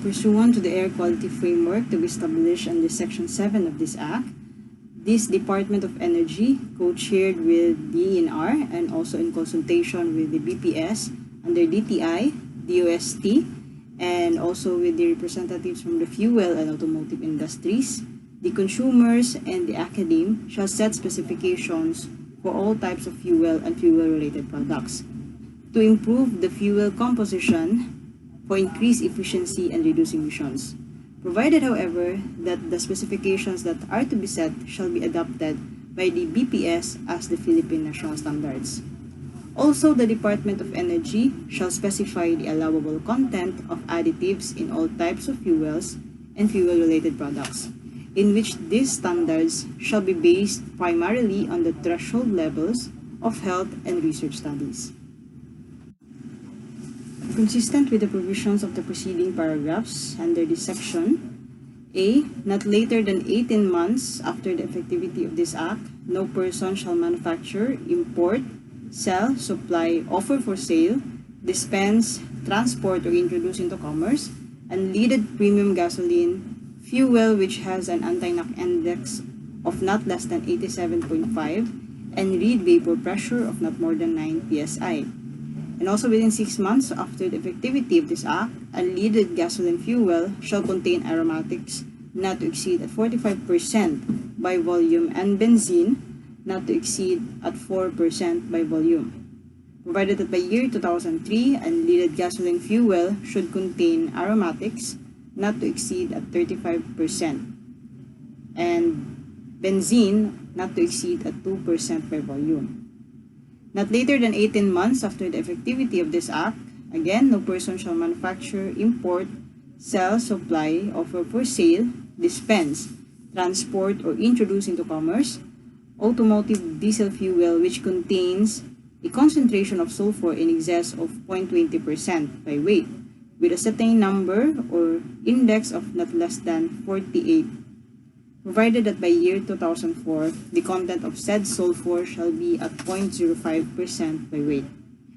Pursuant to the Air Quality Framework to be established under Section 7 of this Act, this Department of Energy, co-chaired with DENR and also in consultation with the BPS under DTI, DOST, and also with the representatives from the fuel and automotive industries, the consumers, and the academe, shall set specifications for all types of fuel and fuel-related products to improve the fuel composition for increased efficiency and reducing emissions, provided, however, that the specifications that are to be set shall be adopted by the BPS as the Philippine national standards. Also, the Department of Energy shall specify the allowable content of additives in all types of fuels and fuel-related products, in which these standards shall be based primarily on the threshold levels of health and research studies. Consistent with the provisions of the preceding paragraphs under this section, A. Not later than 18 months after the effectivity of this Act, no person shall manufacture, import, sell, supply, offer for sale, dispense, transport, or introduce into commerce unleaded premium gasoline, fuel which has an anti-knock index of not less than 87.5 and read vapor pressure of not more than 9 psi. And also within 6 months after the effectivity of this Act, unleaded gasoline fuel shall contain aromatics not to exceed at 45% by volume and benzene not to exceed at 4% by volume, provided that by year 2003, unleaded gasoline fuel should contain aromatics not to exceed at 35% and benzene not to exceed at 2% by volume. Not later than 18 months after the effectivity of this Act, again, no person shall manufacture, import, sell, supply, offer for sale, dispense, transport, or introduce into commerce automotive diesel fuel which contains a concentration of sulfur in excess of 0.20% by weight, with a certain number or index of not less than 48, provided that by year 2004, the content of said sulfur shall be at 0.05% by weight.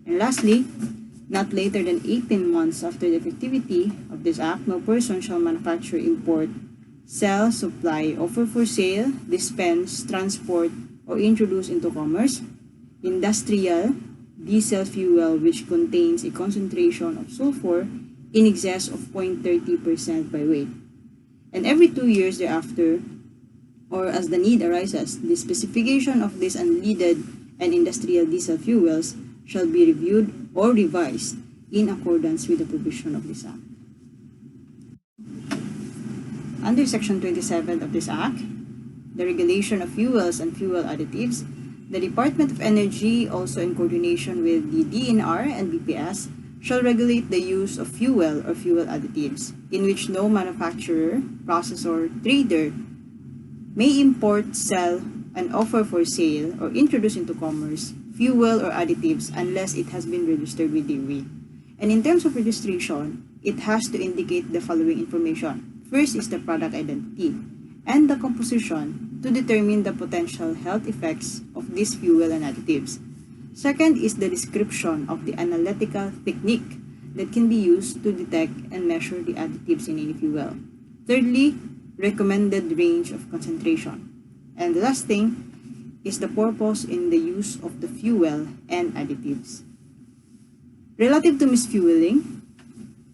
And lastly, not later than 18 months after the effectivity of this Act, no person shall manufacture, import, sell, supply, offer for sale, dispense, transport, or introduce into commerce industrial diesel fuel which contains a concentration of sulfur in excess of 0.30% by weight. And every 2 years thereafter, or as the need arises, the specification of these unleaded and industrial diesel fuels shall be reviewed or revised in accordance with the provision of this Act. Under Section 27 of this Act, the regulation of fuels and fuel additives, the Department of Energy, also in coordination with the DENR and BPS, shall regulate the use of fuel or fuel additives, in which no manufacturer, processor, trader may import, sell, and offer for sale or introduce into commerce fuel or additives unless it has been registered with DOE. And in terms of registration, it has to indicate the following information. First is the product identity and the composition to determine the potential health effects of this fuel and additives. Second is the description of the analytical technique that can be used to detect and measure the additives in any fuel. Thirdly, recommended range of concentration. And the last thing is the purpose in the use of the fuel and additives. Relative to misfueling,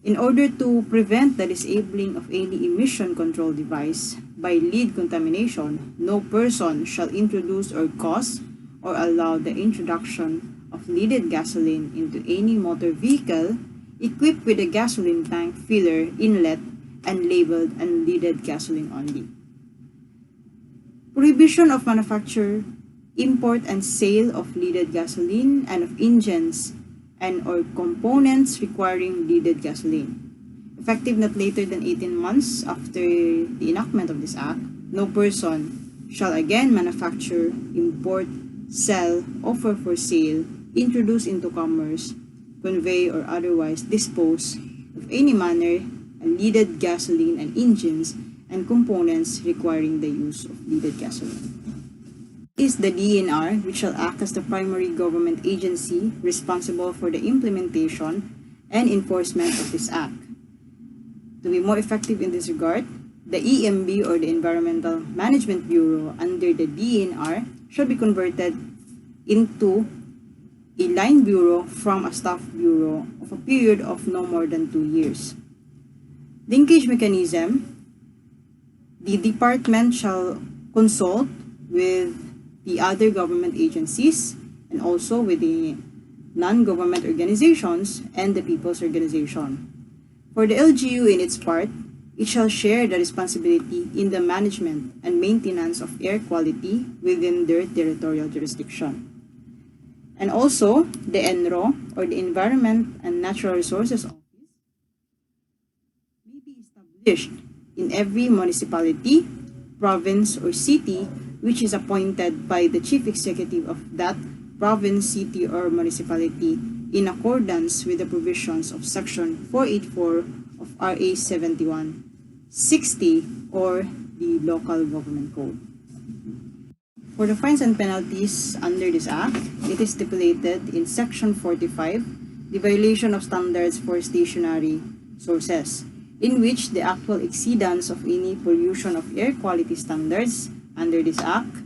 in order to prevent the disabling of any emission control device by lead contamination, no person shall introduce or cause or allow the introduction of leaded gasoline into any motor vehicle equipped with a gasoline tank filler inlet and labeled unleaded gasoline only. Prohibition of manufacture, import, and sale of leaded gasoline and of engines and or components requiring leaded gasoline. Effective not later than 18 months after the enactment of this Act, no person shall again manufacture, import, sell, offer for sale, introduce into commerce, convey, or otherwise dispose of any manner unleaded gasoline and engines and components requiring the use of leaded gasoline. Is the DENR, which shall act as the primary government agency responsible for the implementation and enforcement of this Act. To be more effective in this regard, the EMB or the Environmental Management Bureau under the DNR should be converted into a line bureau from a staff bureau of a period of no more than 2 years. Linkage mechanism: the department shall consult with the other government agencies and also with the non-government organizations and the people's organization. For the LGU in its part, it shall share the responsibility in the management and maintenance of air quality within their territorial jurisdiction. And also, the ENRO, or the Environment and Natural Resources Office, may be established in every municipality, province, or city which is appointed by the chief executive of that province, city, or municipality in accordance with the provisions of Section 484 of RA 7160 or the Local Government Code. For the fines and penalties under this Act, it is stipulated in Section 45, the violation of standards for stationary sources, in which the actual exceedance of any pollution of air quality standards under this Act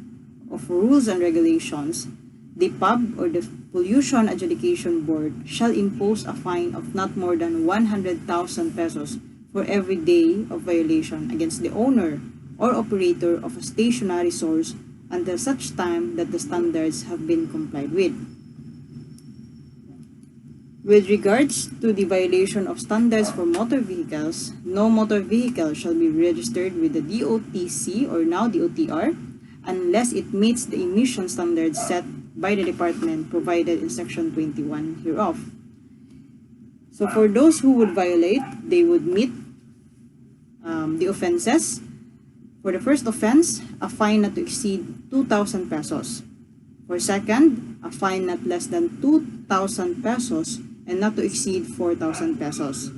of rules and regulations, the PUB or the Pollution Adjudication Board shall impose a fine of not more than 100,000 pesos for every day of violation against the owner or operator of a stationary source until such time that the standards have been complied with. With regards to the violation of standards for motor vehicles, no motor vehicle shall be registered with the DOTC or now DOTR unless it meets the emission standards set by the department provided in Section 21 hereof. So for those who would violate, they would meet the offenses. For the first offense, a fine not to exceed 2,000 pesos. For second, a fine not less than 2,000 pesos and not to exceed 4,000 pesos.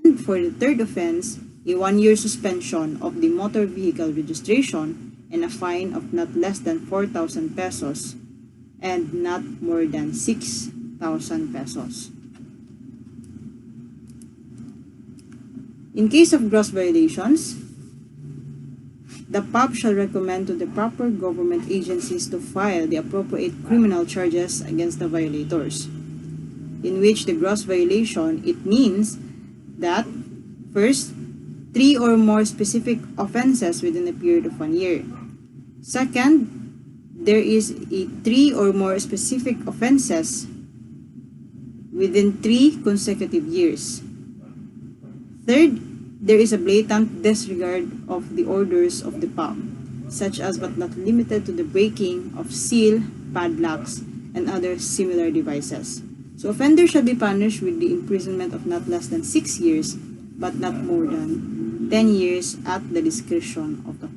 And for the third offense, a 1-year suspension of the motor vehicle registration and a fine of not less than 4,000 pesos and not more than 6,000 pesos. In case of gross violations, the PUB shall recommend to the proper government agencies to file the appropriate criminal charges against the violators. In which the gross violation, it means that first, 3 or more specific offenses within a period of 1 year. Second, there is a 3 or more specific offenses within 3 consecutive years. Third, there is a blatant disregard of the orders of the PUB, such as but not limited to the breaking of seal, padlocks, and other similar devices. So offenders shall be punished with the imprisonment of not less than 6 years, but not more than 10 years at the discretion of the